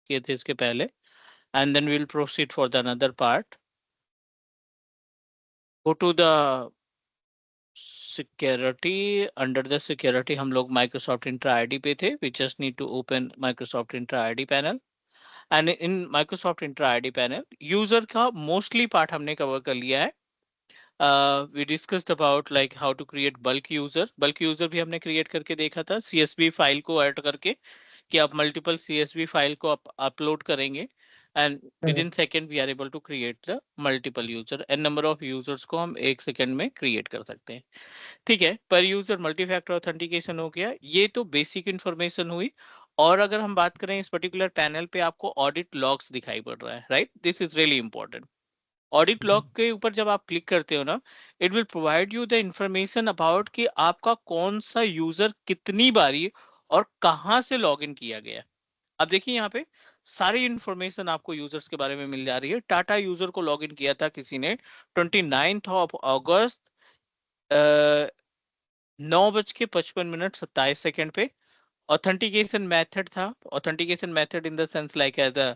किए थे इसके पहले, and then we will proceed for the another part. Go to the security. Under the security हम लोग माइक्रोसॉफ्ट इंट्रा आईडी पे थे. We just need to open Microsoft intra ID panel. And in Microsoft intra ID panel user का mostly part हमने cover कर लिया है. We discussed about like how to create bulk user भी हमने create करके देखा था, सीएसवी फाइल को ऐड करके, कि आप मल्टीपल सीएसवी फाइल को अपलोड करेंगे and with in second we are able to create the multiple user. And number of users को हम एक सेकेंड में क्रिएट कर सकते हैं. ठीक है, पर यूजर मल्टी फैक्टर ऑथेंटिकेशन हो गया, ये तो बेसिक इंफॉर्मेशन हुई. और अगर हम बात करें इस पर्टिकुलर पैनल पे आपको ऑडिट लॉग्स दिखाई पड़ रहा है, right? This is really important. Audit log के ऊपर जब आप क्लिक करते हो ना, it will provide you the information about कि आपका कौन सा यूजर कितनी बारी और कहां से लॉगिन किया गया. अब देखिए यहाँ पे सारी इंफॉर्मेशन आपको यूजर्स के बारे में मिल जा रही है. टाटा यूजर को लॉगिन किया था किसी ने 29 अगस्त 9:55 पे. ऑथेंटिकेशन मेथड था. Authentication method in the sense like as a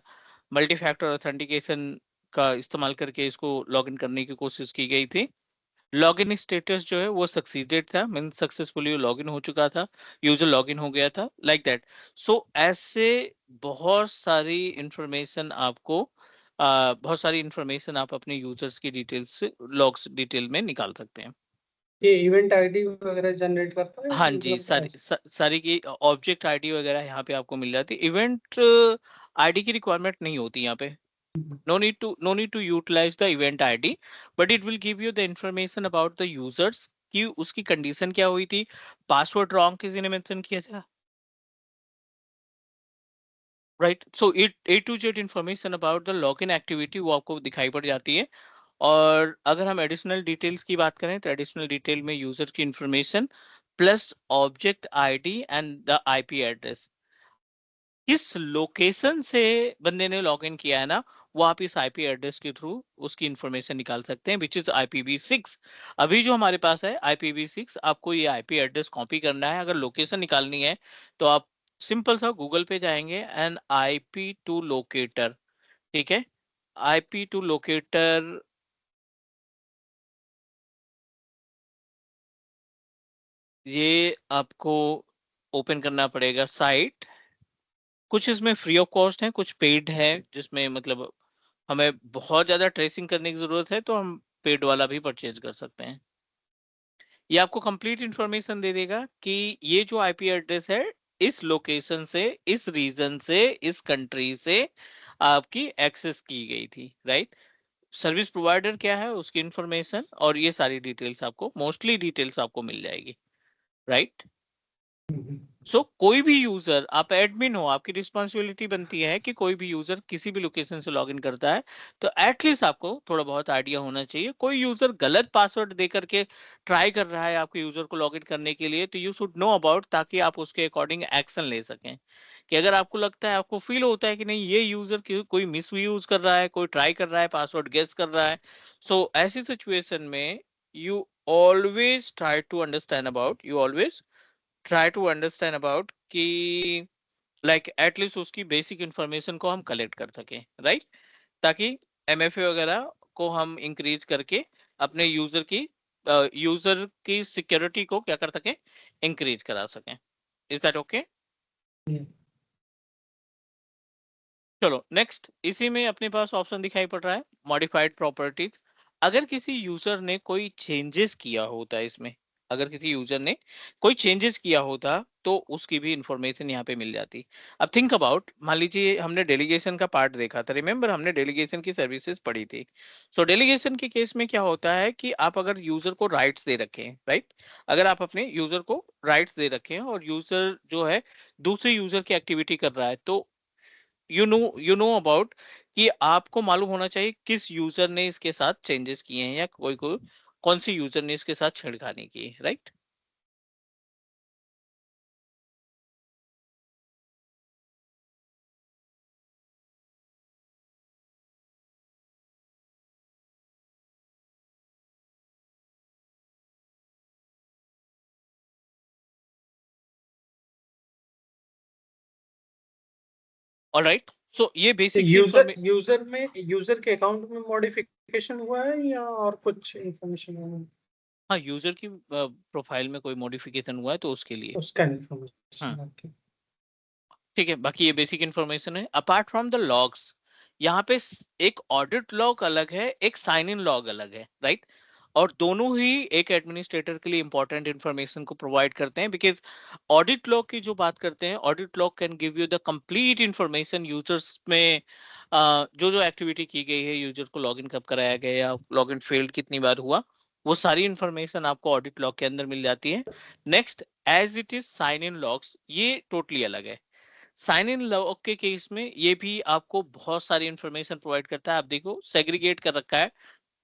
multi factor authentication का इस्तेमाल करके इसको लॉगिन करने की कोशिश की गई थी. लॉगिन स्टेटस जो है वो सक्सीडेड था, मीन सक्सेसफुली लॉगिन हो चुका था, यूजर लॉगिन हो गया था, लाइक दैट. सो ऐसे बहुत सारी इंफॉर्मेशन आपको बहुत सारी इंफॉर्मेशन आप अपने यूजर्स की डिटेल्स से लॉग्स डिटेल में निकाल सकते हैं. ये इवेंट आईडी वगैरह जनरेट करता है हाँ जी, मतलब सारी सारी की ऑब्जेक्ट आईडी वगैरह यहाँ पे आपको मिल जाती है. इवेंट आईडी की रिक्वायरमेंट नहीं होती यहाँ पे. No need to utilize the event ID, but it will give you the information about the users कि उसकी कंडीशन क्या हुई थी, पासवर्ड रॉन्ग किसी ने मेंशन किया था, right? So it A to Z information about the login activity वो आपको दिखाई पड़ जाती है. और अगर हम एडिशनल डिटेल्स की बात करें तो एडिशनल डिटेल में यूजर की information plus object ID and the IP address. किस लोकेशन से बंदे ने लॉगिन किया है ना, वो आप इस आईपी एड्रेस के थ्रू उसकी इंफॉर्मेशन निकाल सकते हैं, विच इज IPv6. अभी जो हमारे पास है IPv6, आपको ये आईपी एड्रेस कॉपी करना है. अगर लोकेशन निकालनी है तो आप सिंपल सा गूगल पे जाएंगे एंड IP2 लोकेटर. ठीक है, IP2 लोकेटर ये आपको ओपन करना पड़ेगा साइट. कुछ इसमें फ्री ऑफ कॉस्ट है, कुछ पेड है, जिसमें मतलब हमें बहुत ज्यादा ट्रेसिंग करने की जरूरत है तो हम पेड वाला भी परचेज कर सकते हैं. ये आपको कंप्लीट इंफॉर्मेशन दे देगा कि ये जो आईपी एड्रेस है इस लोकेशन से, इस रीजन से, इस कंट्री से आपकी एक्सेस की गई थी, राइट? सर्विस प्रोवाइडर क्या है उसकी इंफॉर्मेशन और ये सारी डिटेल्स आपको, मोस्टली डिटेल्स आपको मिल जाएगी, राइट? सो कोई भी यूजर, आप एडमिन हो, आपकी रिस्पॉन्सिबिलिटी बनती है कि कोई भी यूजर किसी भी लोकेशन से लॉगिन करता है तो एटलीस्ट आपको थोड़ा बहुत आइडिया होना चाहिए. कोई यूजर गलत पासवर्ड दे करके ट्राई कर रहा है आपके यूजर को लॉगिन करने के लिए तो यू शुड नो अबाउट, ताकि आप उसके अकॉर्डिंग एक्शन ले सकें. कि अगर आपको लगता है, आपको फील होता है कि नहीं ये यूजर कोई मिस यूज कर रहा है, कोई ट्राई कर रहा है, पासवर्ड गेस कर रहा है, सो ऐसी सिचुएशन में you always try to understand about, you always try to understand about कि लाइक एटलीस्ट उसकी बेसिक इंफॉर्मेशन को हम कलेक्ट कर सकें, राइट? ताकि MFA वगैरह को हम इंक्रीज करके अपने यूजर की सिक्योरिटी को क्या कर सकें, इंक्रीज करा सकें. Is that okay? चलो नेक्स्ट, इसी में अपने पास ऑप्शन दिखाई पड़ रहा है मॉडिफाइड प्रॉपर्टीज. अगर किसी यूजर ने कोई चेंजेस किया होता है इसमें, अगर किसी यूजर ने कोई चेंजेस किया होता तो उसकी भी इंफॉर्मेशन यहाँ पे मिल जाती. अब थिंक अबाउट, मान लीजिए हमने डेलीगेशन का पार्ट देखा था, रिमेंबर हमने डेलीगेशन की सर्विसेज पढ़ी थी. सो डेलीगेशन के केस में क्या होता है कि आप अगर यूजर को राइट्स दे रखें, राइट? अगर आप अपने यूजर को राइट्स दे रखें और यूजर जो है दूसरे यूजर की एक्टिविटी कर रहा है, तो यू नो अबाउट कि आपको मालूम होना चाहिए किस यूजर ने इसके साथ चेंजेस किए हैं या कोई कौन सी यूजर ने इसके साथ छेड़खानी की है, राइट? ऑलराइट, सो ये तो बेसिक सी यूजर के अकाउंट में मॉडिफिकेशन हुआ है या और कुछ इंफॉर्मेशन हुआ है? हाँ, यूजर की प्रोफाइल में कोई मॉडिफिकेशन हुआ है तो उसके लिए। उसका हाँ, इंफॉर्मेशन, ओके। ठीक है, बाकी ये बेसिक इन्फॉर्मेशन है। अपार्ट फ्रॉम द लॉग्स, यहाँ पे एक ऑडिट लॉग अलग है, एक साइन इन लॉग अलग है, राइट? और दोनों ही एक एडमिनिस्ट्रेटर के लिए इंपॉर्टेंट इन्फॉर्मेशन को प्रोवाइड करते हैं, बिकॉज ऑडिट लॉग की जो बात करते हैं, audit log can give you the complete information users में जो जो एक्टिविटी की गई है, यूजर को लॉगिन कब कराया गया या लॉगिन फेल्ड कितनी बार हुआ, वो सारी इन्फॉर्मेशन आपको ऑडिट लॉग के अंदर मिल जाती है। Next, as it is sign in logs, ये टोटली अलग है। साइन इन लॉग के केस में ये भी आपको बहुत सारी इंफॉर्मेशन प्रोवाइड करता है। आप देखो, सेग्रीगेट कर रखा है,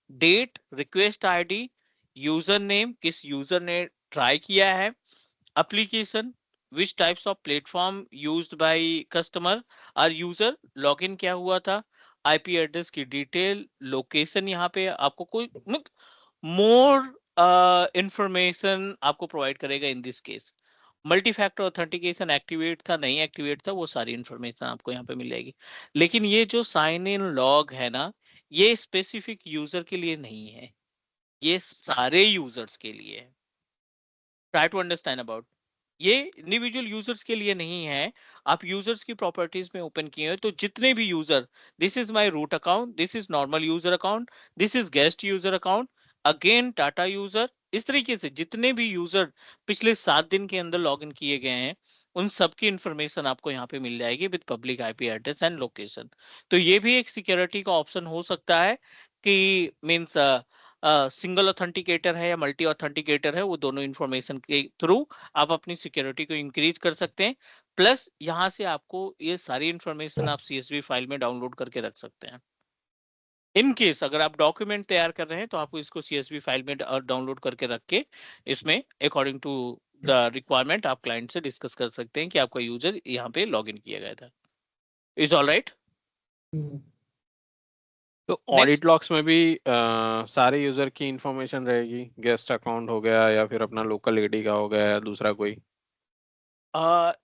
date, request ID, user name, किस यूजर ने ट्राई किया है, application, which types of platform used by customer और यूजर, लॉगिन क्या हुआ था, आईपी एड्रेस की डिटेल, लोकेशन, यहाँ पे आपको कोई मोर इंफॉर्मेशन आपको प्रोवाइड करेगा in this case. Multi factor authentication activate था नहीं एक्टिवेट था, वो सारी इंफॉर्मेशन आपको यहाँ पे मिल जाएगी। लेकिन ये जो साइन इन लॉग है ना, ये स्पेसिफिक यूजर के लिए नहीं है, ये सारे यूजर्स के लिए है। ट्राई टू अंडरस्टैंड अबाउट, ये इंडिविजुअल यूजर्स के लिए नहीं है। आप यूजर्स की प्रॉपर्टीज में ओपन किए हो तो जितने भी user, this is my root account, this is normal user account, this is guest user account, again टाटा यूजर, इस तरीके से जितने भी यूजर पिछले 7 दिन के अंदर लॉग इन किए गए हैं, उन सब की इंफॉर्मेशन आपको यहाँ पे मिल जाएगी with public IP address and location. तो ये भी एक सिक्योरिटी का ऑप्शन हो सकता है कि मीन्स सिंगल ऑथेंटिकेटर है या मल्टी ऑथेंटिकेटर है, वो दोनों इंफॉर्मेशन के थ्रू आप अपनी सिक्योरिटी को इंक्रीज कर सकते हैं। प्लस यहाँ से आपको ये सारी इंफॉर्मेशन आप CSV फाइल में डाउनलोड करके रख सकते हैं। इन केस अगर आप डॉक्यूमेंट तैयार कर रहे हैं तो आपको इसको CSV फाइल में डाउनलोड करके रख के इसमें अकॉर्डिंग टू द रिक्वायरमेंट आप क्लाइंट से डिस्कस कर सकते हैं कि आपका यूजर यहाँ पे लॉग इन किया गया था। Is all right. तो ऑडिट नेक्स्ट, लॉग्स में भी सारे यूजर की इंफॉर्मेशन रहेगी, गेस्ट अकाउंट हो गया या फिर अपना लोकल एडी का हो गया या दूसरा कोई?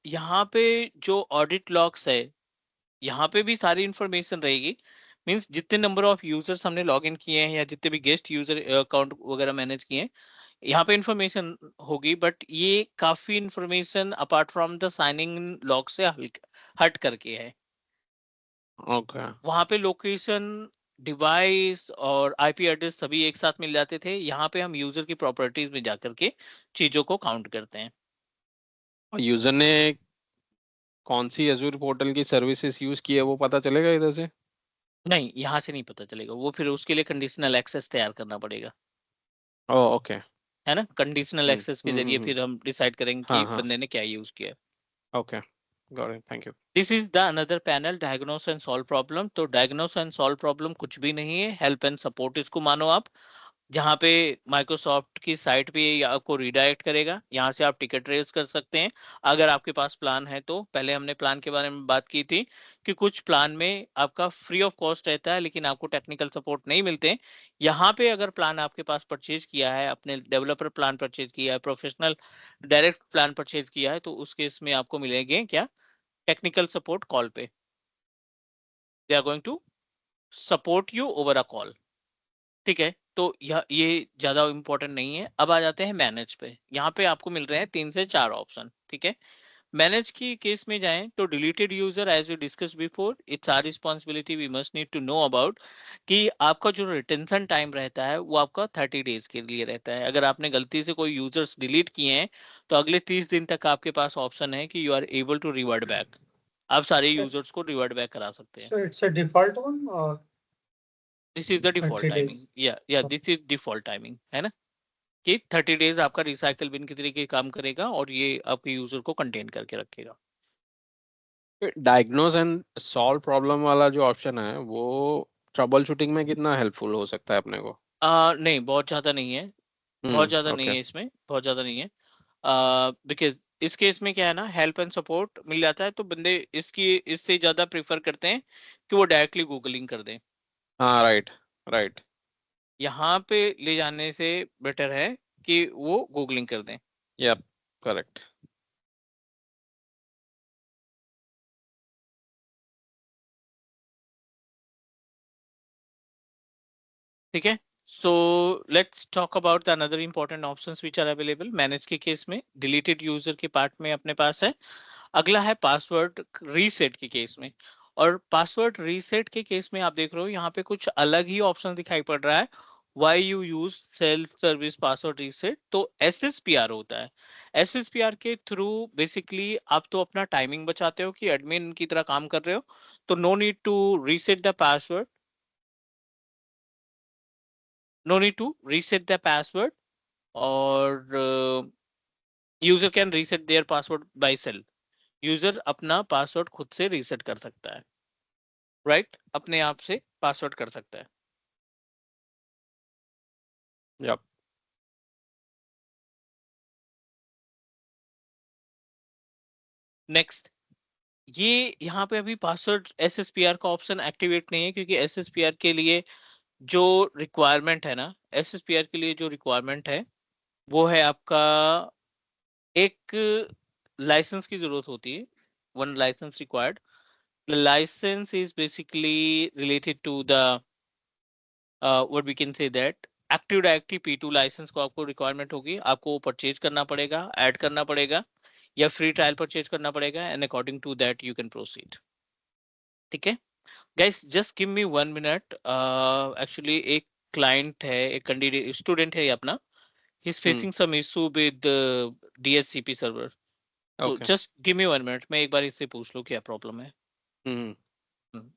यहाँ पे जो ऑडिट लॉग्स है, यहाँ पे भी सारी इंफॉर्मेशन रहेगी। मींस जितने नंबर ऑफ यूजर्स हमने लॉग इन किए हैं या जितने भी गेस्ट यूजर अकाउंट वगैरह मैनेज किए हैं, यहाँ पे इंफॉर्मेशन होगी। बट ये काफी information apart from the signing log से हट करके है। ओके। वहाँ पे लोकेशन, डिवाइस और आईपी एड्रेस सभी एक साथ मिल जाते थे। यहाँ पे हम यूजर की प्रॉपर्टीज में जाकर के चीजों को काउंट करते हैं। और यूजर ने कौन सी एज्योर पोर्टल की सर्विसेज यूज की है वो पता चलेगा इधर से? नहीं, यहाँ से नहीं पता चलेगा, वो फिर उसके लिए कंडीशनल एक्सेस तैयार करना पड़ेगा, ओ ओके। है ना? कंडीशनल एक्सेस के जरिए हम्म। फिर हम डिसाइड करेंगे कि हाँ हाँ। बंदे ने क्या यूज किया है। Okay, got it, thank you. This is the another panel, diagnose and solve problem. तो डायग्नोस एंड सॉल्व प्रॉब्लम कुछ भी नहीं है, हेल्प एंड सपोर्ट इसको मानो आप। जहाँ पे माइक्रोसॉफ्ट की साइट पे ये आपको रिडायरेक्ट करेगा, यहाँ से आप टिकट रेज कर सकते हैं अगर आपके पास प्लान है तो। पहले हमने प्लान के बारे में बात की थी कि कुछ प्लान में आपका फ्री ऑफ कॉस्ट रहता है लेकिन आपको टेक्निकल सपोर्ट नहीं मिलते। यहाँ पे अगर प्लान आपके पास परचेज किया है, अपने डेवलपर प्लान परचेज किया है, प्रोफेशनल डायरेक्ट प्लान परचेज किया है, तो उस केस में आपको मिलेंगे क्या, टेक्निकल सपोर्ट कॉल पे। They are going to support you over a call. ठीक है, तो यह ये ज्यादा इंपॉर्टेंट नहीं है। अब आ जाते हैं मैनेज पे। यहाँ पे आपको मिल रहे हैं 3 से 4 ऑप्शन। ठीक है, मैनेज की केस में जाएं तो deleted user, as we discuss before, it's our responsibility, we must need to know about कि आपका जो रिटेंशन टाइम रहता है वो आपका 30 डेज के लिए रहता है। अगर आपने गलती से कोई यूजर्स डिलीट किए हैं तो अगले 30 दिन तक आपके पास ऑप्शन है कि you are able to revert back, आप सारे यूजर्स को रिवर्ट बैक करा सकते हैं। So it's a default one or this is the default 30 timing, days? या Okay. This is default timing, है ना? कि 30 डेज आपका रिसाइकल बिन की तरीके काम करेगा और ये आपके यूजर को कंटेन करके रखेगा। डायग्नोज एंड सॉल्व प्रॉब्लम वाला जो ऑप्शन है वो ट्रबल शूटिंग में कितना हेल्पफुल हो सकता है अपने को? नहीं, बहुत ज्यादा नहीं है, बहुत ज्यादा नहीं ओके। है इसमें, बहुत ज्यादा नहीं है। बिकॉज इस केस में क्या है ना, हेल्प एंड सपोर्ट मिल जाता है तो बंदे इसकी इससे ज्यादा प्रेफर करते हैं कि वो डायरेक्टली गूगलिंग कर दें। हाँ, राइट राइट। यहाँ पे ले जाने से बेटर है कि वो गूगलिंग कर दें। Yep, correct. ठीक है। So let's talk about the another important options which are available. Manage के केस में डिलीटेड यूजर के पार्ट में अपने पास है। अगला है पासवर्ड रीसेट के केस में। और पासवर्ड रीसेट के केस में आप देख रहे हो यहाँ पे कुछ अलग ही ऑप्शन दिखाई पड़ रहा है। Why you use self service password reset, तो SSPR होता है। SSPR के थ्रू बेसिकली आप तो अपना टाइमिंग बचाते हो कि एडमिन की तरह काम कर रहे हो, तो no need to reset the password, no need to reset the password, और user can reset their password by self. User अपना पासवर्ड खुद से रीसेट कर सकता है, राइट? अपने आप से पासवर्ड कर सकता है। Yep. नेक्स्ट, ये यहाँ पे अभी पासवर्ड SSPR का ऑप्शन एक्टिवेट नहीं है, क्योंकि SSPR के लिए जो रिक्वायरमेंट है ना, SSPR के लिए जो रिक्वायरमेंट है वो है आपका एक लाइसेंस की जरूरत होती है। One license required. The license is basically related to the what we can say that active directory P2 license को आपको रिक्वायरमेंट होगी, आपको परचेज करना पड़ेगा, ऐड करना पड़ेगा, या फ्री ट्रायल परचेज करना पड़ेगा, and according to that you can proceed. ठीक है guys, just give me 1 minute. Actually एक क्लाइंट है, एक कैंडिडेट स्टूडेंट है ये अपना, he is Hmm. Facing some issue with DHCP server. So Okay. Just give me 1 minute, मैं एक बार इससे पूछ लूं क्या प्रॉब्लम है। Hmm. Hmm.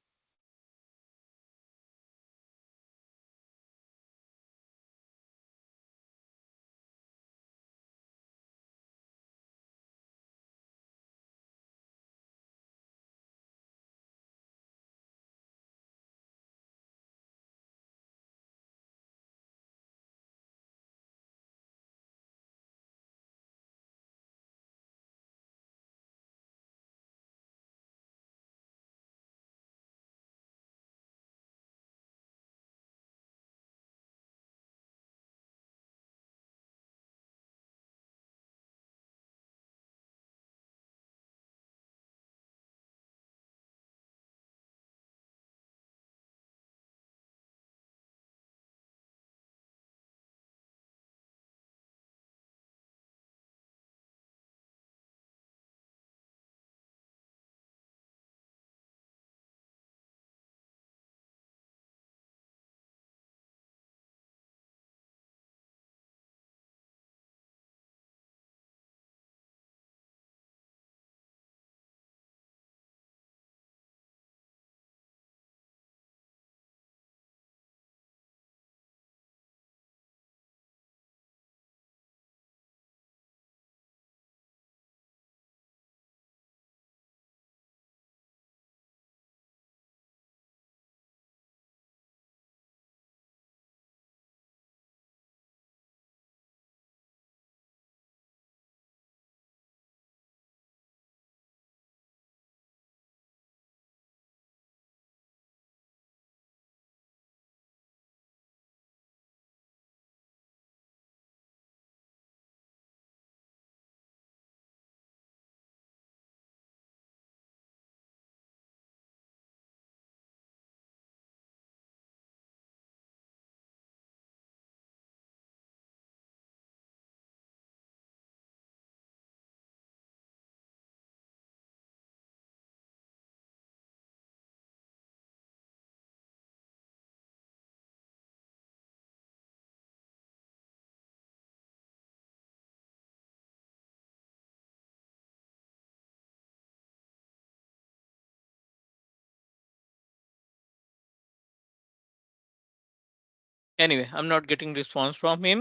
Anyway, I'm not getting response from him.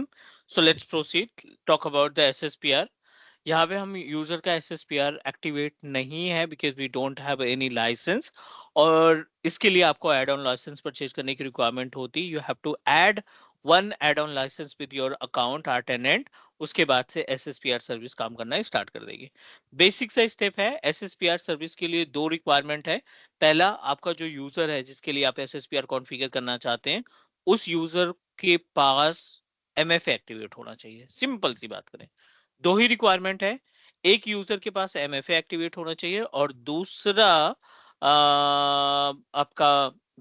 So let's proceed. Talk about the SSPR. यहाँ पे हम यूजर का SSPR एक्टिवेट नहीं है because we don't have any license, और इसके लिए आपको एड ऑन लाइसेंस परचेज करने की रिक्वायरमेंट होती है। You have to add one add on license with your account or tenant. उसके बाद से SSPR सर्विस काम करना स्टार्ट कर देगी। बेसिक सा स्टेप है। SSPR सर्विस के लिए दो रिक्वायरमेंट है। पहला, आपका जो यूजर है जिसके लिए आप SSPR कॉन्फ़िगर करना चाहते हैं, उस यूजर के पास MFA एक्टिवेट होना चाहिए। सिंपल सी बात करें, दो ही रिक्वायरमेंट है। एक यूजर के पास MFA एक्टिवेट होना चाहिए, और दूसरा आपका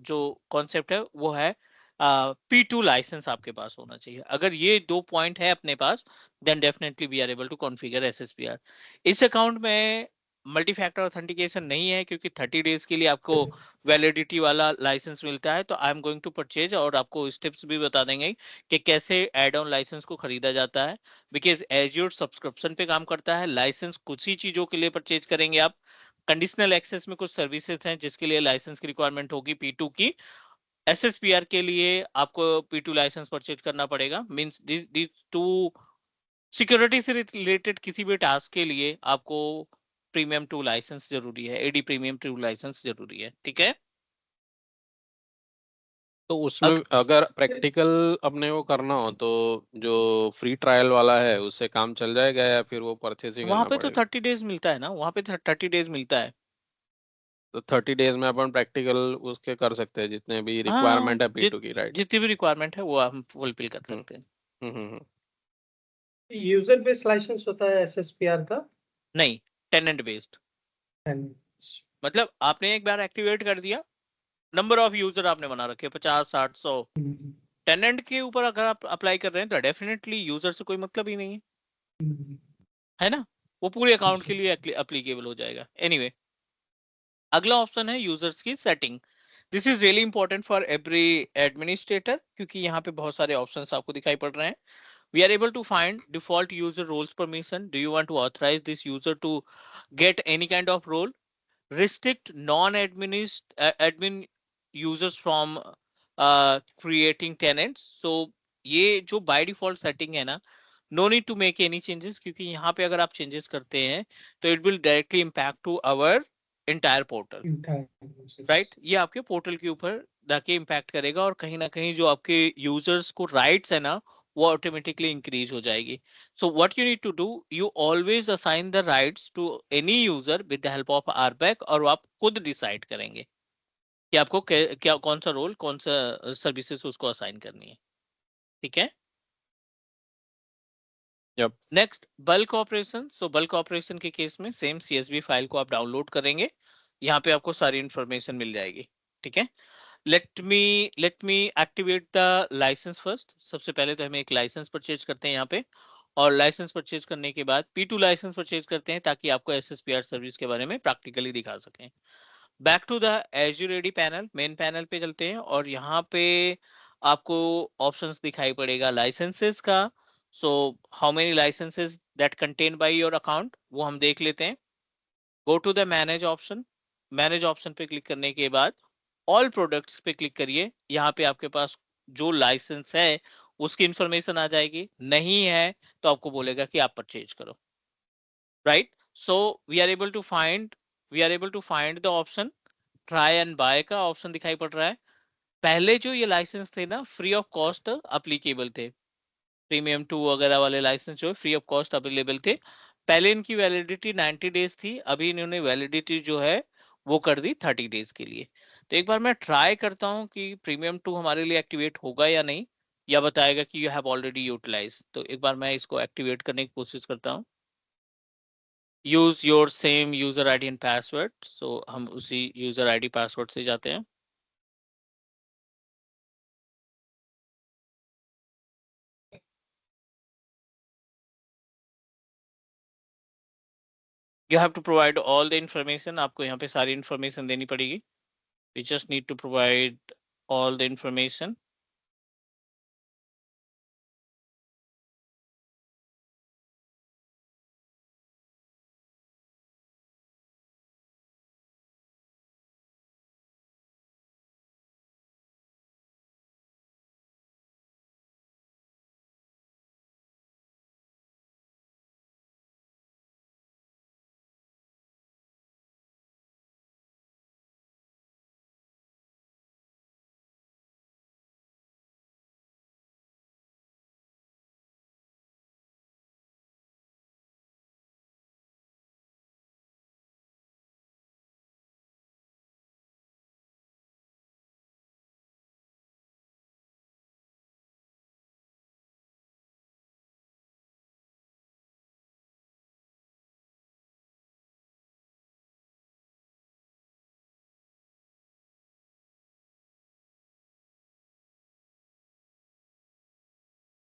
जो कॉन्सेप्ट है वो है P2 लाइसेंस आपके पास होना चाहिए। अगर ये 2 पॉइंट है अपने पास, then definitely we are able to configure SSPR। इस अकाउंट में मल्टी फैक्टर ऑथेंटिकेशन नहीं है, क्योंकि 30 डेज के लिए आपको वैलिडिटी वाला लाइसेंस मिलता है। तो I am going to purchase, और आपको स्टेप्स भी बता देंगे कि कैसे एड ऑन लाइसेंस को खरीदा जाता है, बिकॉज एज्योर सब्सक्रिप्शन पे काम करता है। लाइसेंस कुछ ही चीजों के लिए परचेज करेंगे आप। कंडीशनल एक्सेस में कुछ सर्विसेज हैं जिसके लिए लाइसेंस की रिक्वायरमेंट होगी P2 की। SSPR के लिए आपको P2 लाइसेंस परचेज करना पड़ेगा। मींस दिस टू सिक्योरिटी से रिलेटेड किसी भी टास्क के लिए आपको प्रीमियम 2 लाइसेंस जरूरी है, AD प्रीमियम 2 लाइसेंस जरूरी है, ठीक है। तो उसमें अगर प्रैक्टिकल अपने को करना हो तो जो फ्री ट्रायल वाला है उससे काम चल जाएगा, या फिर वो परचेज ही वहां करना पे तो पड़ेगा? 30 डेज मिलता है ना, वहां पे 30 डेज मिलता है। तो 30 डेज में अपन प्रैक्टिकल उसके कर सकते हैं जितने भी हाँ, रिक्वायरमेंट है P2 की, राइट? जितनी भी रिक्वायरमेंट है वो हम फुलफिल कर हम्म सकते हैं। हम्म। यूजर बेस्ड लाइसेंस होता है SSPR का? नहीं, टेनेंट बेस्ड। And- मतलब आपने एक बार एक्टिवेट कर दिया, नंबर ऑफ यूजर आपने बना रखे 50, 60, 100। हम्म, टेनेंट के ऊपर अगर आप अप्लाई कर रहे हैं तो डेफिनेटली यूजर से कोई मतलब ही नहीं है, हम्म, है ना। वो पूरे अकाउंट के जी। लिए अप्लीकेबल हो जाएगा। एनीवे, अगला ऑप्शन है यूजर्स की setting. This is really important for every administrator, क्योंकि यहाँ पे बहुत सारे ऑप्शंस आपको दिखाई पड़ रहे हैं। We are able to find default user roles permission. Do you want to authorize this user to get any kind of role? Restrict admin users from creating tenants. So ये जो by default setting है ना, no need to make any changes, क्योंकि यहाँ पे अगर आप changes करते हैं तो it will directly impact to our entire portal, Entire right. process. ये आपके पोर्टल के ऊपर जाके इम्पैक्ट करेगा, और कहीं ना कहीं जो आपके यूजर्स को राइट्स है ना, वो ऑटोमेटिकली इंक्रीज हो जाएगी। So what you need to do, you always assign the rights to any user with the help of RBAC, और वो आप खुद डिसाइड करेंगे कि आपको क्या कौन सा रोल, कौन सा सर्विसेज उसको असाइन करनी है, ठीक है। जब नेक्स्ट, बल्क ऑपरेशन। सो बल्क ऑपरेशन के केस में सेम CSV फाइल को आप डाउनलोड करेंगे, यहाँ पे आपको सारी इंफॉर्मेशन मिल जाएगी, ठीक है। Let me activate the license first. सबसे पहले तो हमें एक लाइसेंस परचेज करते हैं यहाँ पे, और लाइसेंस परचेज करने के बाद P2 लाइसेंस परचेज करते हैं, ताकि आपको SSPR सर्विस के बारे में प्रैक्टिकली दिखा सकें। Back to the Azure AD panel, main panel पे चलते हैं, और यहाँ पे आपको ऑप्शंस दिखाई पड़ेगा लाइसेंसेस का। So how many licenses that contain by your account, वो हम देख लेते हैं। Go to the manage option. Manage option पे क्लिक करने के बाद ऑल प्रोडक्ट्स पे क्लिक करिए। यहाँ पे आपके पास जो लाइसेंस है उसकी इंफॉर्मेशन आ जाएगी, नहीं है तो आपको बोलेगा कि आप परचेज करो, right. So we are able to find the option try and buy का ऑप्शन दिखाई पड़ रहा है। पहले जो ये लाइसेंस थे ना, फ्री ऑफ कॉस्ट अप्लीकेबल थे। प्रीमियम 2 वगैरह वाले लाइसेंस जो फ्री ऑफ कॉस्ट अवेलेबल थे। पहले इनकी वैलिडिटी 90 डेज थी, अभी इन्होंने वैलिडिटी जो है वो कर दी 30 डेज के लिए। तो एक बार मैं ट्राई करता हूँ कि प्रीमियम 2 हमारे लिए एक्टिवेट होगा या नहीं, या बताएगा कि यू हैव ऑलरेडी यूटिलाइज। तो एक बार मैं इसको एक्टिवेट करने की कोशिश करता हूँ। Use your same user ID and password. So हम उसी यूजर आईडी पासवर्ड से जाते हैं। You have to provide all the information. आपको यहाँ पे सारी इंफॉर्मेशन देनी पड़ेगी। We just need to provide all the information.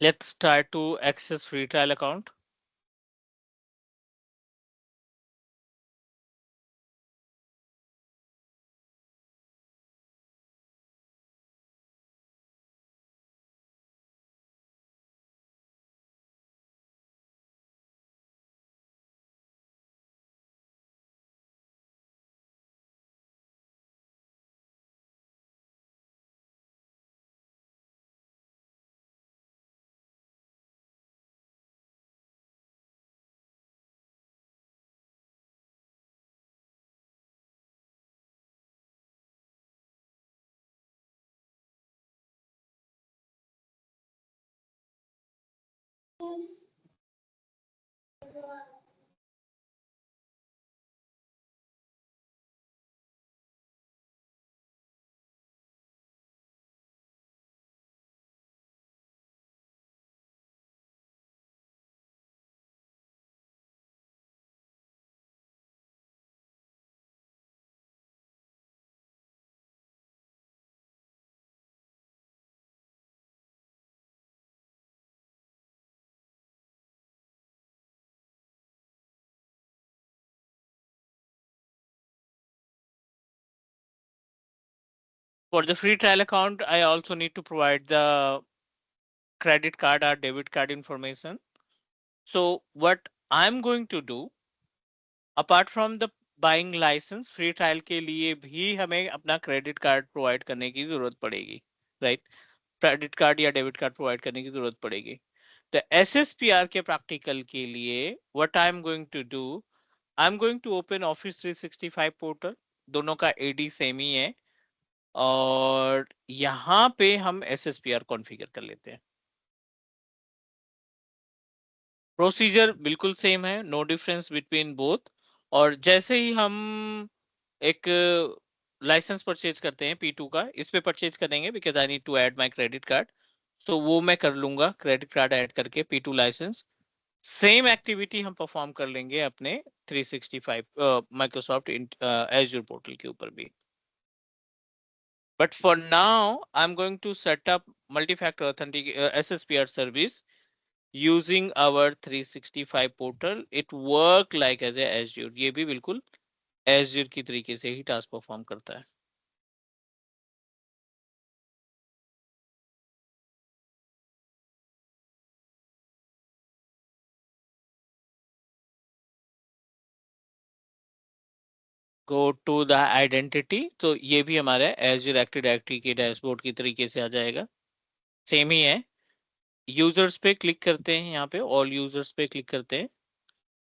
Let's try to access free trial account. For the free trial account, I also need to provide the credit card or debit card information. So what I'm going to do, apart from the buying license, free trial के लिए भी हमें अपना credit card provide करने की जरूरत पड़ेगी, right? Credit card या डेबिट कार्ड प्रोवाइड करने की जरूरत पड़ेगी। तो SSPR के प्रैक्टिकल के लिए what I am going to do, I am going to open office 365 portal, दोनों का एडी सेम ही है, और यहाँ पे हम SSPR कॉन्फ़िगर कर लेते हैं। प्रोसीजर बिल्कुल सेम है, नो डिफरेंस बिटवीन बोथ। और जैसे ही हम एक लाइसेंस परचेज करते हैं P2 का, इस पे परचेज करेंगे because I need to add my credit card, so वो मैं कर लूंगा क्रेडिट कार्ड ऐड करके P2 लाइसेंस। सेम एक्टिविटी हम परफॉर्म कर लेंगे अपने 365 माइक्रोसॉफ्ट एज्योर पोर्टल के ऊपर भी। But for now I am going to set up multi factor authentication SSPR service using our 365 portal. It work like as a Azure, ये भी बिल्कुल Azure की तरीके से ही टास्क परफॉर्म करता है। Go to the identity, तो ये भी हमारे Azure Active Directory के डैशबोर्ड की तरीके से आ जाएगा, सेम ही है। यूजर्स पे क्लिक करते हैं, यहाँ पे ऑल यूजर्स पे क्लिक करते हैं,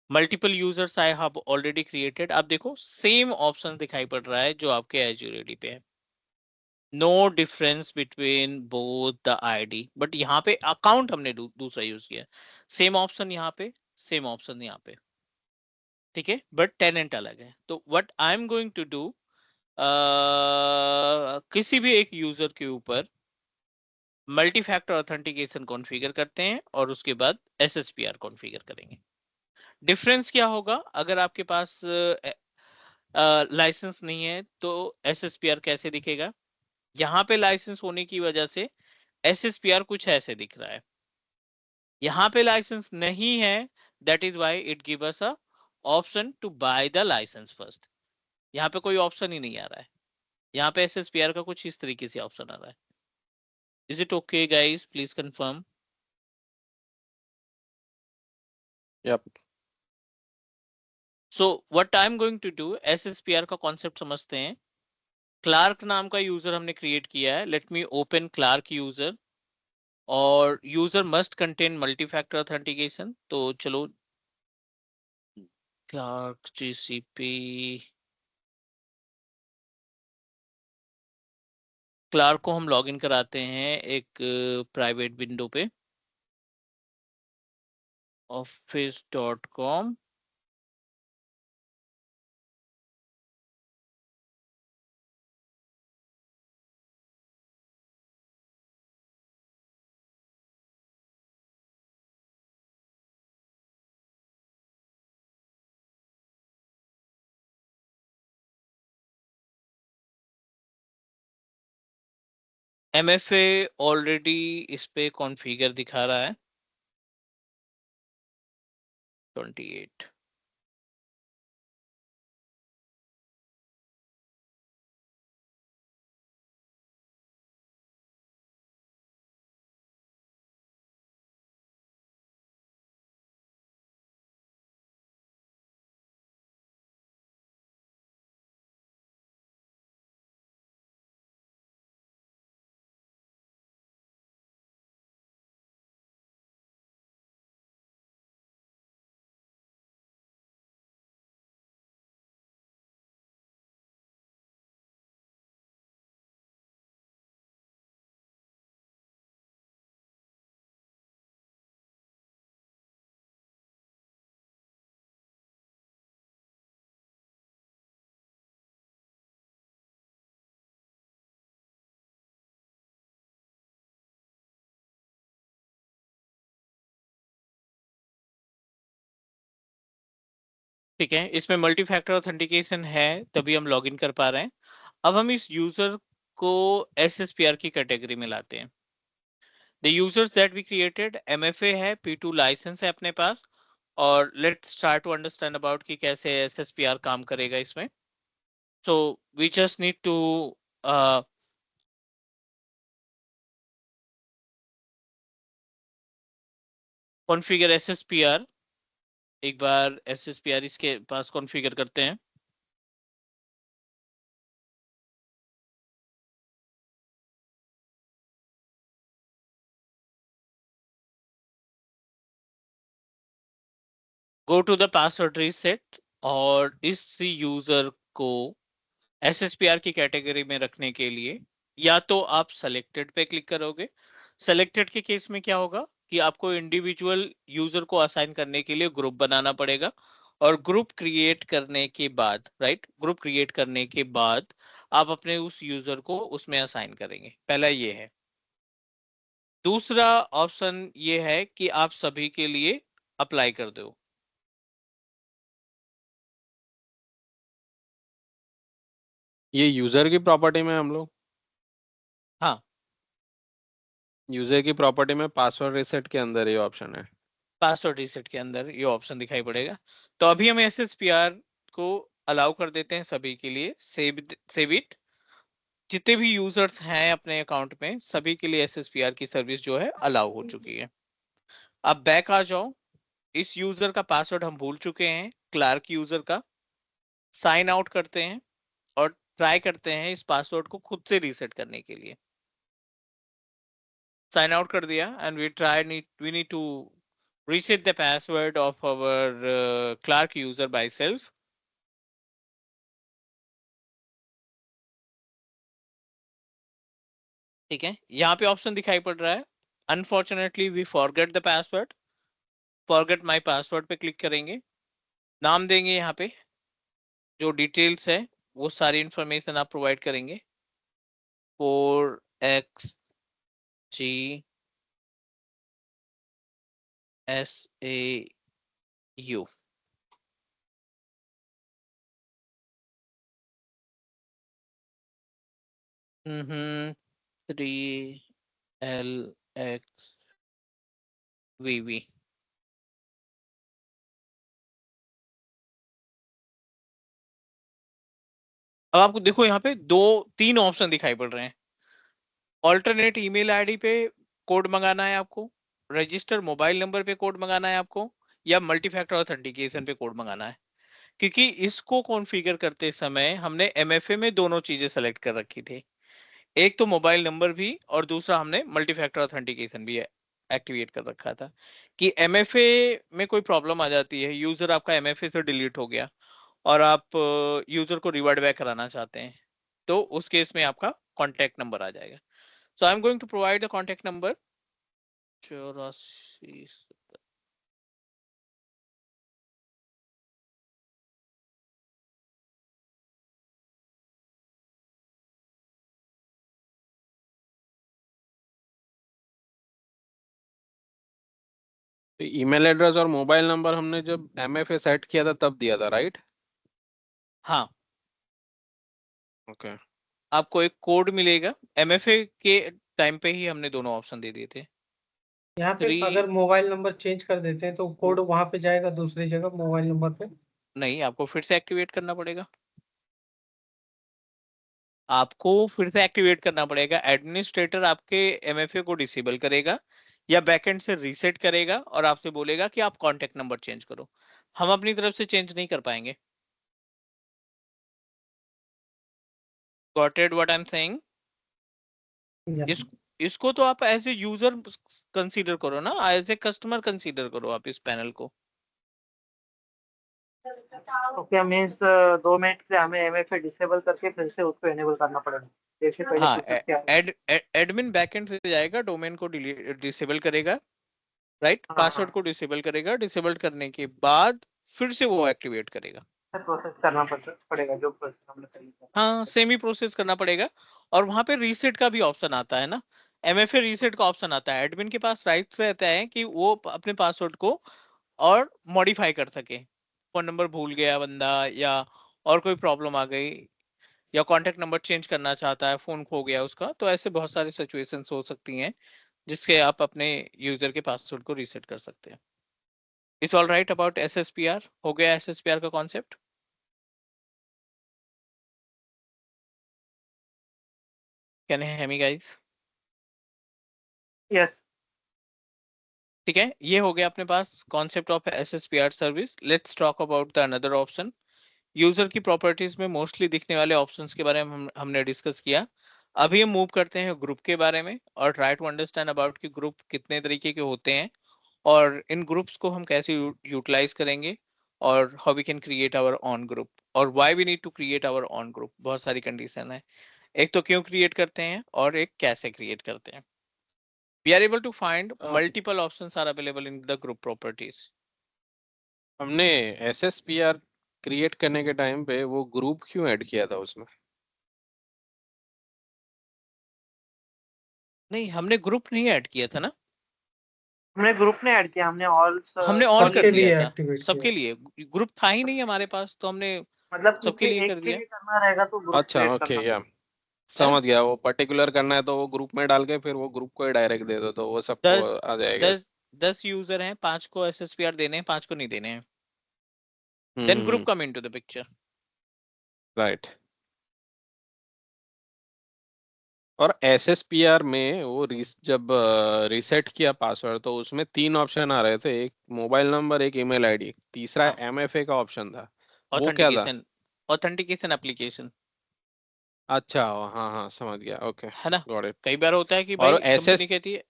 multiple users I have already created. आप देखो सेम ऑप्शन दिखाई पड़ रहा है जो आपके Azure AD पे है, no difference between both the ID, but यहाँ पे अकाउंट हमने दूसरा यूज किया, सेम ऑप्शन यहाँ पे, सेम ऑप्शन यहाँ पे, ठीक है, बट टेनेंट अलग है। तो what I am going to do, किसी भी एक यूजर के ऊपर मल्टी फैक्टर ऑथेंटिकेशन कॉन्फ़िगर करते हैं और उसके बाद SSPR कॉन्फ़िगर करेंगे। डिफरेंस क्या होगा, अगर आपके पास लाइसेंस नहीं है तो SSPR कैसे दिखेगा? यहाँ पे लाइसेंस होने की वजह से SSPR कुछ ऐसे दिख रहा है, यहाँ पे लाइसेंस नहीं है, that is why it give us a option to buy the license first. यहाँ पे कोई ऑप्शन ही नहीं आ रहा है, यहाँ पे SSPR का कुछ इस तरीके से ऑप्शन आ रहा है। Is it okay guys, please confirm. Yep. So what I am going to do, SSPR का कॉन्सेप्ट समझते हैं। क्लार्क नाम का यूजर हमने क्रिएट किया है, let me open Clark user, और user must contain multi factor authentication. तो चलो क्लार्क GCP क्लार्क को हम लॉगिन कराते हैं एक प्राइवेट विंडो पे, office.com, MFA ऑलरेडी इस पे कॉन्फ़िगर दिखा रहा है 28। ठीक है, इसमें मल्टी फैक्टर ऑथेंटिकेशन है, तभी हम लॉगिन कर पा रहे हैं। अब हम इस यूजर को SSPR की कैटेगरी में लाते हैं। The users that we created, MFA है, P2 लाइसेंस है अपने पास, और let's try to understand about कि कैसे SSPR काम करेगा इसमें। So we just need to uh, configure SSPR। एक बार SSPR इसके पास कॉन्फ़िगर करते हैं। Go to the password reset, और इस यूजर को SSPR की कैटेगरी में रखने के लिए या तो आप सेलेक्टेड पे क्लिक करोगे। सेलेक्टेड के केस में क्या होगा कि आपको इंडिविजुअल यूजर को असाइन करने के लिए ग्रुप बनाना पड़ेगा, और ग्रुप क्रिएट करने के बाद, राइट, ग्रुप क्रिएट करने के बाद आप अपने उस यूजर को उसमें असाइन करेंगे। पहला ये है। दूसरा ऑप्शन ये है कि आप सभी के लिए अप्लाई कर दो। ये यूजर की प्रॉपर्टी में हम लोग हाँ, यूजर की प्रॉपर्टी में पासवर्ड रिसेट के अंदर ये ऑप्शन है। पासवर्ड रीसेट के अंदर ये ऑप्शन दिखाई पड़ेगा। तो अभी हम SSPR को अलाउ कर देते हैं सभी के लिए, सेव इट। जितने भी यूजर्स हैं अपने अकाउंट में, सभी के लिए SSPR की सर्विस जो है अलाउ हो चुकी है। अब बैक आ जाओ। इस यूजर का पासवर्ड हम भूल चुके हैं, क्लार्क यूजर का। साइन आउट करते हैं और ट्राई करते हैं इस पासवर्ड को खुद से रीसेट करने के लिए। साइन आउट कर दिया, and we need to reset the password of our Clark user by self। ठीक है, यहाँ पे ऑप्शन दिखाई पड़ रहा है unfortunately we forget the password. Forget my password पे क्लिक करेंगे। नाम देंगे, यहाँ पे जो डिटेल्स है वो सारी इंफॉर्मेशन आप प्रोवाइड करेंगे। 4XGSAU। हम्म 3LXVV। अब आपको देखो यहाँ पे तीन ऑप्शन दिखाई पड़ रहे हैं। ऑल्टरनेट ईमेल आईडी पे कोड मंगाना है आपको, रजिस्टर मोबाइल नंबर पे कोड मंगाना है आपको, या मल्टी फैक्टर ऑथेंटिकेशन पे कोड मंगाना है। क्योंकि इसको कॉन्फ़िगर करते समय हमने MFA में दोनों चीजें सेलेक्ट कर रखी थी, एक तो मोबाइल नंबर भी और दूसरा हमने मल्टी फैक्टर ऑथेंटिकेशन भी एक्टिवेट कर रखा था। कि MFA में कोई प्रॉब्लम आ जाती है, यूजर आपका MFA से डिलीट हो गया और आप यूजर को रिवर्ट बैक कराना चाहते हैं, तो उस केस में आपका कॉन्टेक्ट नंबर आ जाएगा। So I'm going to provide the contact number 84। तो ईमेल एड्रेस और मोबाइल नंबर हमने जब MFA सेट किया था तब दिया था, राइट? हाँ, ओके। आपको एक कोड मिलेगा MFA के टाइम पे ही हमने दोनों ऑप्शन दे दिए थे। यहाँ पे 3 अगर मोबाइल नंबर चेंज कर देते हैं तो कोड वहां पे जाएगा दूसरी जगह मोबाइल नंबर पे? नहीं, आपको फिर से एक्टिवेट करना पड़ेगा। आपको फिर से एक्टिवेट करना पड़ेगा। एडमिनिस्ट्रेटर आपके एमएफए को डिसेबल करेगा या बैकएंड से रीसेट करेगा और आपसे बोलेगा कि आप कॉन्टेक्ट नंबर चेंज करो। हम अपनी तरफ से चेंज नहीं कर पाएंगे। Got it what I am saying? या इस इसको तो आप एज ए यूजर कंसीडर करो ना, एज ए कस्टमर कंसीडर करो आप इस पैनल को। ओके, मीन्स 2 मिनट से हमें एमएफए डिसेबल करके फिर से उसको एनेबल करना पड़ेगा, जैसे पहले हाँ, प्रोसेस किया था। एडमिन बैकएंड से जाएगा, डोमेन को डिसेबल करेगा, राइट, हाँ पासवर्ड हाँ, को डिसेबल करेगा, डिसेबल करने के बाद फिर से वो एक्टिवेट करेगा। प्रोसेस करना पड़ेगा जो प्रोसेस हमने पहले किया था। हाँ, सेमी प्रोसेस करना पड़ेगा। और वहां पे रीसेट का भी ऑप्शन आता है ना, एमएफए रीसेट का ऑप्शन आता है। एडमिन के पास राइट रहता है कि वो अपने पासवर्ड को और मॉडिफाई कर सके। फोन नंबर भूल गया बंदा, या और कोई प्रॉब्लम आ गई, या कॉन्टेक्ट नंबर चेंज करना चाहता है, फोन खो गया उसका, तो ऐसे बहुत सारी सिचुएशंस हो सकती हैं जिसके आप अपने यूजर के पासवर्ड को रीसेट कर सकते हैं। It's all right about SSPR? हो गया एसएसपीआर का concept? Can you hear me guys? Yes. ठीक है, ये हो गया अपने पास concept of SSPR service. Let's talk about the another option. User की प्रॉपर्टीज में मोस्टली दिखने वाले ऑप्शंस के बारे में हमने डिस्कस किया। अभी हम मूव करते हैं ग्रुप के बारे में और ट्राई टू अंडरस्टैंड अबाउट कि ग्रुप कितने तरीके के होते हैं और इन ग्रुप्स को हम कैसे यूटिलाइज करेंगे, और how we can create our own group, और why we need to create our own group. बहुत सारी कंडीशन है, एक तो क्यों क्रिएट करते हैं और एक कैसे क्रिएट करते हैं। We are able to find multiple options are available in the group properties. हमने एसएसपीआर क्रिएट करने के टाइम पे वो ग्रुप क्यों ऐड किया था उसमें? नहीं, हमने ग्रुप नहीं ऐड किया था ना, हमने ग्रुप ने ऐड किया, हमने ऑल हमने ऑल कर सबके दिया लिए था। एक्टिवेट सबके किया। लिए ग्रुप था ही नहीं हमारे पास, तो हमने मतलब सबके किसी लिए एक कर के दिया, लिए करना रहेगा तो ग्रुप अच्छा, क्रिएट ओके, करना या पड़ेगा। है ना। समझ गया। वो पर्टिकुलर करना है तो वो ग्रुप में डाल के फिर वो ग्रुप को ही डायरेक्ट दे दो तो वो सबको 10 आ जाएगा। 10 यूजर हैं, 5 को एसएसपीआर देने हैं, 5 को नहीं देने हैं। Then group hmm. Come into the picture. Right. और एसएसपीआर में वो जब रीसेट किया पासवर्ड तो उसमें 3 ऑप्शन आ रहे थे, एक मोबाइल नंबर, एक ईमेल आईडी, तीसरा हाँ, एमएफए का ऑप्शन था। वो क्या था? ऑथेंटिकेशन, ऑथेंटिकेशन एप्लीकेशन, अच्छा, हाँ हाँ, समझ गया, ओके, है ना। Got it. कई बार होता है कि और भाई कंपनी कहती है,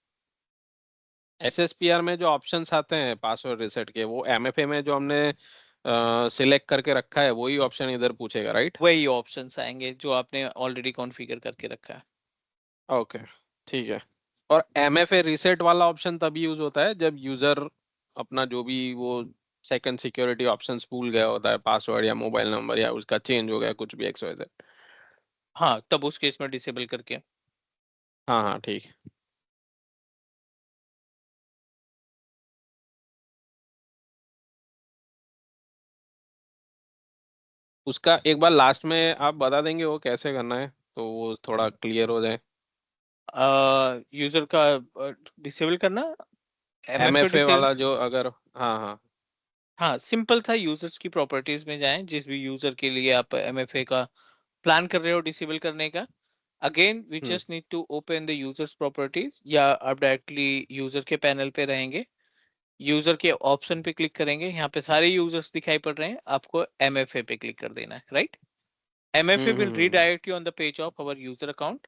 एसएसपीआर में जो ऑप्शंस आते हैं पासवर्ड रीसेट के, वो एमएफए में जो हमने सिलेक्ट करके रखा है वही ऑप्शन इधर पूछेगा, राइट? वही ऑप्शंस आएंगे जो आपने ऑलरेडी कॉन्फ़िगर करके रखा है। ओके, ठीक है। और एमएफए रीसेट वाला ऑप्शन तभी यूज होता है जब यूजर अपना जो भी वो सेकंड सिक्योरिटी ऑप्शंस भूल गया होता है, पासवर्ड या मोबाइल नंबर, या उसका चेंज हो गया कुछ भी XYZ। हाँ, तब उस केस में डिसेबल करके। हाँ हाँ, ठीक। उसका एक बार लास्ट में आप बता देंगे वो कैसे करना है तो वो थोड़ा क्लियर हो जाए। यूजर का डिसेबल करना, एमएफए एमएफए डिसेबल। वाला जो, अगर, हाँ हाँ। हाँ, सिंपल था, यूजर्स की प्रॉपर्टीज में जाएं, जिस भी यूजर के लिए आप एमएफए का प्लान कर रहे हो डिसेबल करने का। Again we hmm just need to open the users properties, या आप डायरेक्टली यूजर के पैनल पे रहेंगे, यूजर के ऑप्शन पे क्लिक करेंगे, यहाँ पे सारे यूजर्स दिखाई पड़ रहे हैं, आपको एमएफए पे क्लिक कर देना है, right. MFA will hmm. Redirect you on the page of our user account,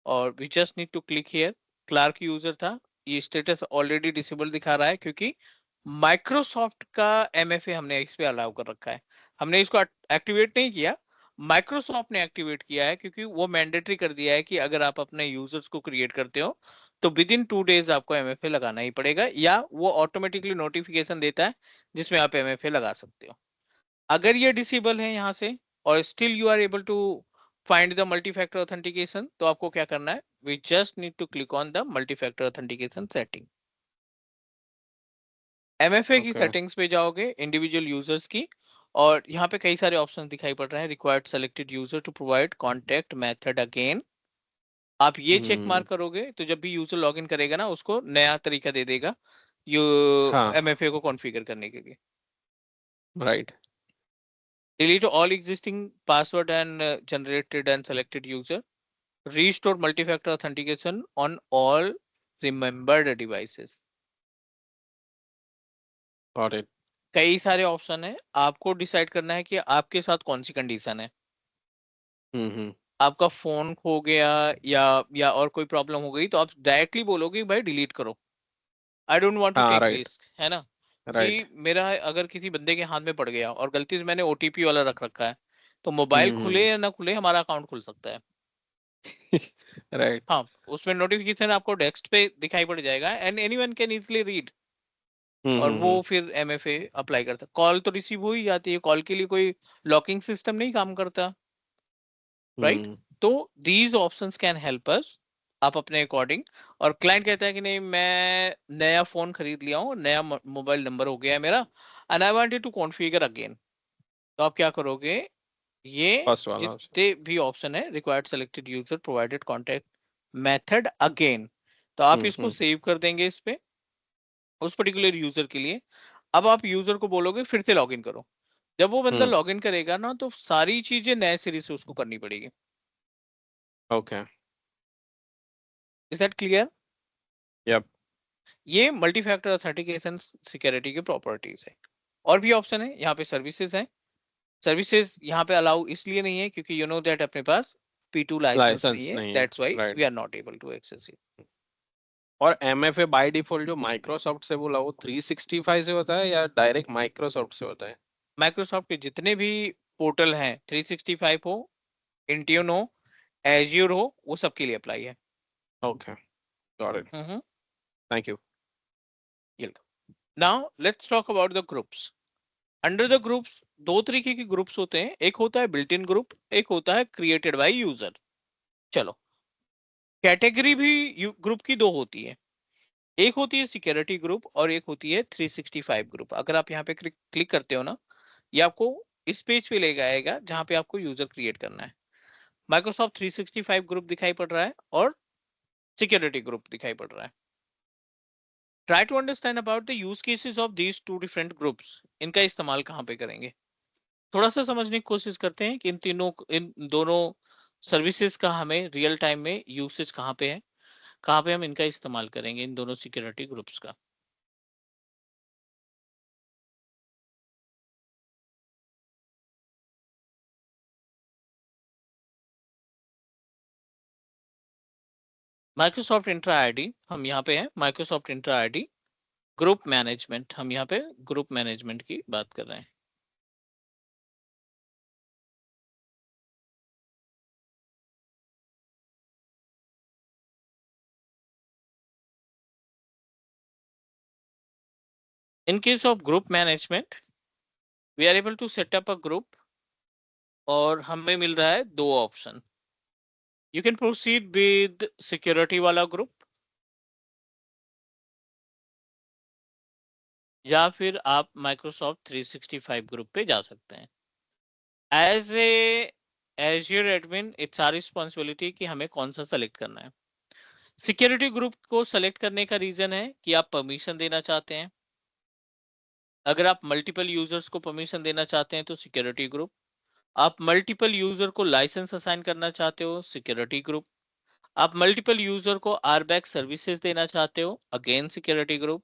और we just need to click here. Clark user था, ये स्टेटस ऑलरेडी डिसेबल दिखा रहा है क्योंकि माइक्रोसॉफ्ट का एमएफए हमने इस पे अलाउ कर रखा है। हमने इसको एक्टिवेट नहीं किया, माइक्रोसॉफ्ट ने एक्टिवेट किया है, क्योंकि वो मैंडेटरी कर दिया है कि अगर आप अपने यूजर्स को क्रिएट करते हो तो विद इन 2 डेज आपको एमएफए लगाना ही पड़ेगा, या वो ऑटोमेटिकली नोटिफिकेशन देता है जिसमें आप एमएफए लगा सकते हो। अगर ये डिसेबल है यहाँ से और still you are able to find the multi factor authentication, तो आपको क्या करना है, we just need to click on the multi factor authentication setting. MFA की ओके। सेटिंग्स पे जाओगे, इंडिविजुअल यूजर्स की, और यहाँ पे कई सारे ऑप्शन दिखाई पड़ रहे हैं। Required selected user to provide contact method again, आप ये चेक मार्क करोगे तो जब भी यूजर लॉगिन करेगा ना, उसको नया तरीका दे देगा यू हाँ MFA को कॉन्फ़िगर करने के लिए। Right Delete all existing password and generated and selected user. Restore multi-factor authentication on all remembered devices. Got it कई सारे ऑप्शन है, आपको डिसाइड करना है कि आपके साथ कौन सी कंडीशन है। हम्म आपका फोन खो गया या और कोई प्रॉब्लम हो गई तो आप डायरेक्टली बोलोगे भाई डिलीट करो। आई डोंट वांट टू हाँ टेक राइट रिस्क, है ना। कि राइट मेरा अगर किसी बंदे के हाथ में पड़ गया और गलती से मैंने OTP वाला रख रखा है, तो मोबाइल खुले या ना खुले हमारा अकाउंट खुल सकता है। राइट हाँ, उसमें नोटिफिकेशन आपको डेस्क पे दिखाई पड़ जाएगा and anyone can easily read, और वो फिर MFA अप्लाई करता है। कॉल तो रिसीव हो ही जाती है, कॉल के लिए कोई लॉकिंग सिस्टम नहीं काम करता, राइट। तो these options can help us, आप अपने अकॉर्डिंग। और क्लाइंट कहता है कि नहीं, मैं नया फोन खरीद लिया हूँ, नया मोबाइल नंबर हो गया है मेरा, and I wanted to configure again, तो आप क्या करोगे, ये फर्स्ट वाला जितने भी ऑप्शन है, required selected user provided contact method again, तो आप इसको सेव कर देंगे इस पे, उस पर्टिकुलर यूजर के लिए। अब आप यूजर को बोलोगे फिर से लॉगिन करो। जब वो बंदा लॉगिन करेगा ना, तो सारी चीजें नए सिरे से उसको करनी पड़ेगी। Okay is that clear? Yep ये मल्टी फैक्टर ऑथेंटिकेशन सिक्योरिटी की प्रॉपर्टीज है। और भी ऑप्शन है, यहाँ पे सर्विसेज है। सर्विसेज यहाँ पे अलाउ इसलिए नहीं है क्योंकि यू नो दैट अपने पास P2 लाइसेंस नहीं लाइसेंस है, नहीं है that's why we right are not able to access it. और MFA बाय डिफॉल्ट जो माइक्रोसॉफ्ट से बोला वो 365 से होता है या डायरेक्ट माइक्रोसॉफ्ट से होता है? माइक्रोसॉफ्ट के जितने भी पोर्टल हैं, 365 हो, इंट्यून हो, एज्योर हो, वो सबके लिए अप्लाई है। Okay got it hmm. Thank you now let's talk about the groups. Under the groups दो तरीके के ग्रुप्स होते हैं, एक होता है बिल्ट इन ग्रुप, एक होता है क्रिएटेड बाय यूजर। चलो, कैटेगरी भी ग्रुप की दो होती है, एक होती है सिक्योरिटी ग्रुप और एक होती है 365 ग्रुप। अगर आप यहाँ पे क्लिक करते हो ना, ये आपको इस पेज पे ले जाएगा जहां पे आपको यूजर क्रिएट करना है। माइक्रोसॉफ्ट 365 ग्रुप दिखाई पड़ रहा है और सिक्योरिटी ग्रुप दिखाई पड़ रहा है। Try to understand about the use cases of these two different groups. इनका इस्तेमाल कहाँ पे करेंगे, थोड़ा सा समझने की कोशिश करते हैं कि इन दोनों सर्विसेज का हमें रियल टाइम में यूसेज कहाँ पे है, कहाँ पे हम इनका इस्तेमाल करेंगे, इन दोनों सिक्योरिटी ग्रुप्स का। माइक्रोसॉफ्ट इंट्रा आईडी हम यहाँ पे हैं, Microsoft intra ID group management, हम यहाँ पे ग्रुप मैनेजमेंट की बात कर रहे हैं। In case of group management we are able to set up a group, और हमें मिल रहा है दो ऑप्शन। You can proceed with security वाला ग्रुप, या फिर आप माइक्रोसॉफ्ट 365 ग्रुप पे जा सकते हैं। As a Azure admin it's our responsibility कि हमें कौन सा सेलेक्ट करना है। सिक्योरिटी ग्रुप को सेलेक्ट करने का रीजन है कि आप परमिशन देना चाहते हैं। अगर आप मल्टीपल यूजर्स को परमिशन देना चाहते हैं तो सिक्योरिटी ग्रुप, आप मल्टीपल यूजर को लाइसेंस असाइन करना चाहते हो, सिक्योरिटी ग्रुप, आप मल्टीपल यूजर को आरबैक सर्विसेज देना चाहते हो, अगेन सिक्योरिटी ग्रुप,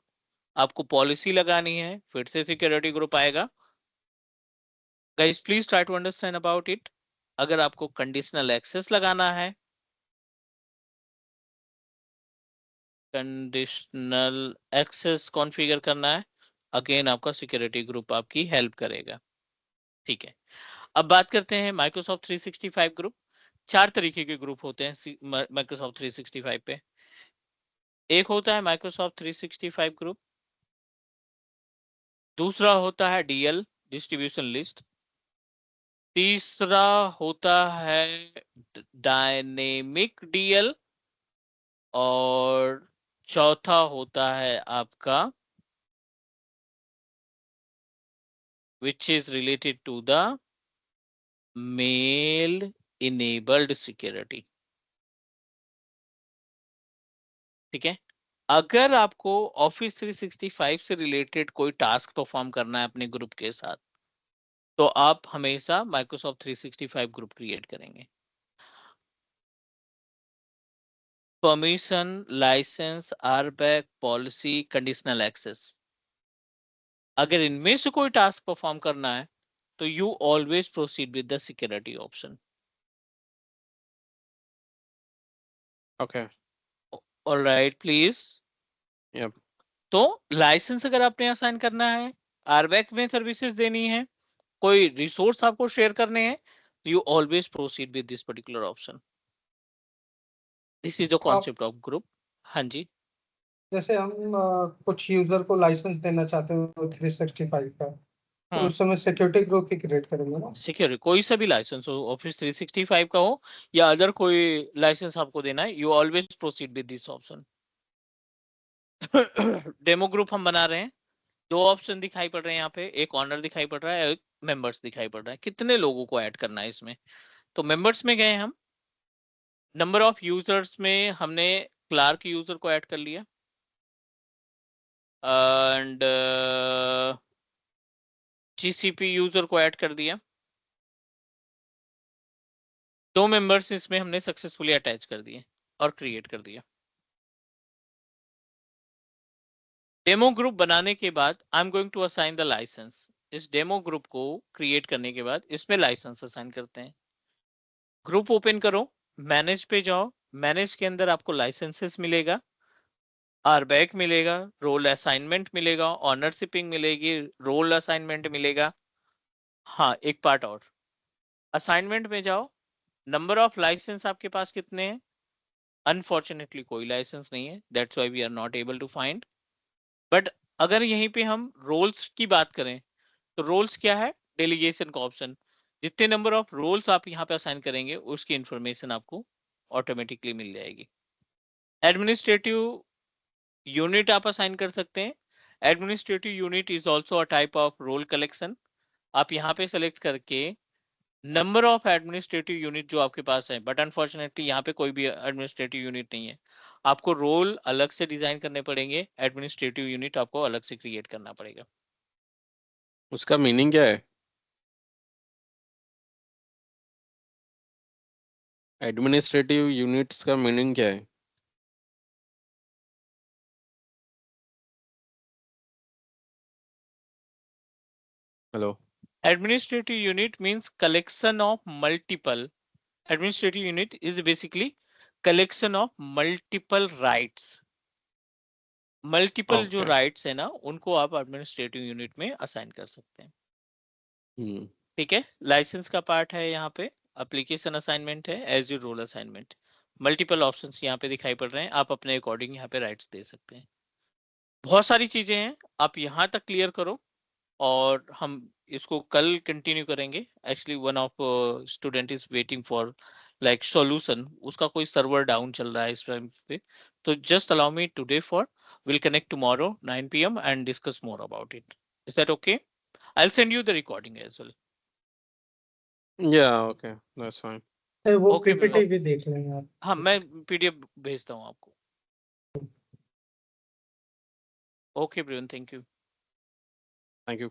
आपको पॉलिसी लगानी है, फिर से सिक्योरिटी ग्रुप आएगा। Guys please try to understand about it. अगर आपको कंडीशनल एक्सेस लगाना है, कंडीशनल एक्सेस कॉन्फ़िगर करना है, अगेन आपका सिक्योरिटी ग्रुप आपकी हेल्प करेगा। ठीक है, अब बात करते हैं माइक्रोसॉफ्ट 365 ग्रुप। चार तरीके के ग्रुप होते हैं माइक्रोसॉफ्ट 365 पे। एक होता है माइक्रोसॉफ्ट 365 ग्रुप, दूसरा होता है DL डिस्ट्रीब्यूशन लिस्ट, तीसरा होता है डायनेमिक DL, और चौथा होता है आपका which is related to the mail enabled security। ठीक है। अगर आपको ऑफिस 365 से रिलेटेड कोई टास्क परफॉर्म करना है अपने ग्रुप के साथ, तो आप हमेशा माइक्रोसॉफ्ट 365 ग्रुप क्रिएट करेंगे। Permission, licence, RBAC, policy, conditional access, अगर इनमें से कोई टास्क परफॉर्म करना है तो you always proceed with the security option. Okay. Alright please. Yup. तो लाइसेंस अगर आपने असाइन करना है, आरबैक में सर्विसेज देनी है, कोई रिसोर्स आपको शेयर करने हैं, you always proceed with this particular option. This is the आप कॉन्सेप्ट ऑफ ग्रुप। हाँ जी। जैसे हम कुछ यूजर को लाइसेंस देना चाहते हैं 365 का, तो उस समय सिक्योरिटी ग्रुप ही क्रिएट करेंगे ना? सिक्योरिटी कोई सा भी लाइसेंस हो, ऑफिस 365 का हो या अदर कोई लाइसेंस आपको देना है, you always proceed with this option. Demo group हम बना रहे हैं, दो ऑप्शन दिखाई पड़ रहे हैं यहाँ पे, एक ऑनर दिखाई पड़ रहा है, एक मेंबर्स दिखाई पड़ रहा है। कितने लोगों को ऐड करना है इसमें? तो मेंबर्स में गए हम, नंबर ऑफ यूजर्स में हमने क्लार्क यूजर को ऐड कर लिया एंड जीसीपी यूजर को ऐड कर दिया। दो मेंबर्स इसमें हमने सक्सेसफुली अटैच कर दिए और क्रिएट कर दिया। डेमो ग्रुप बनाने के बाद I am going to assign the license. इस डेमो ग्रुप को क्रिएट करने के बाद इसमें लाइसेंस असाइन करते हैं। ग्रुप ओपन करो, मैनेज पे जाओ, मैनेज के अंदर आपको लाइसेंसेस मिलेगा, आरबैक मिलेगा, रोल असाइनमेंट मिलेगा, ऑनरशिपिंग मिलेगी, रोल असाइनमेंट मिलेगा। हाँ, एक पार्ट और, असाइनमेंट में जाओ, नंबर ऑफ लाइसेंस आपके पास कितने हैं? अनफॉर्चुनेटली कोई लाइसेंस नहीं है, that's why we are not able to find. But अगर यहीं पे हम रोल्स की बात करें तो रोल्स क्या है? डेलीगेशन का ऑप्शन। जितने नंबर ऑफ रोल्स आप यहाँ पे असाइन करेंगे उसकी इंफॉर्मेशन आपको ऑटोमेटिकली मिल जाएगी। एडमिनिस्ट्रेटिव यूनिट आप असाइन कर सकते हैं। Administrative unit is also a type of role collection. आप यहाँ पे सेलेक्ट करके नंबर ऑफ एडमिनिस्ट्रेटिव यूनिट जो आपके पास है, बट अनफॉर्चुनेटली यहाँ पे कोई भी एडमिनिस्ट्रेटिव यूनिट नहीं है, आपको रोल अलग से डिजाइन करने पड़ेंगे, एडमिनिस्ट्रेटिव यूनिट आपको अलग से क्रिएट करना पड़ेगा। उसका मीनिंग क्या है? एडमिनिस्ट्रेटिव यूनिट्स का मीनिंग क्या है? Hello. Administrative unit means collection of multiple. Administrative unit is basically collection of multiple rights. Multiple जो ओके। राइट्स है ना, उनको आप एडमिनिस्ट्रेटिव यूनिट में असाइन कर सकते हैं। हम्म। ठीक है, लाइसेंस का पार्ट है यहाँ पे, एप्लीकेशन असाइनमेंट है, as you role assignment. Multiple options यहाँ पे दिखाई पड़ रहे हैं, आप अपने अकॉर्डिंग यहाँ पे राइट्स दे सकते हैं। बहुत सारी चीजें हैं, आप यहाँ तक क्लियर करो और हम इसको कल कंटिन्यू करेंगे। Actually one of student is waiting for like solution, उसका कोई सर्वर डाउन चल रहा है इस टाइम पे, तो just allow me today for, will connect tomorrow 9 PM and discuss more about it. Is that okay? I will send you the recording as well. या okay, that's fine. वो okay PPT भी देख लेंगे आप। हाँ, मैं पीडीएफ भेजता हूँ आपको। Okay Brian, thank you. Thank you.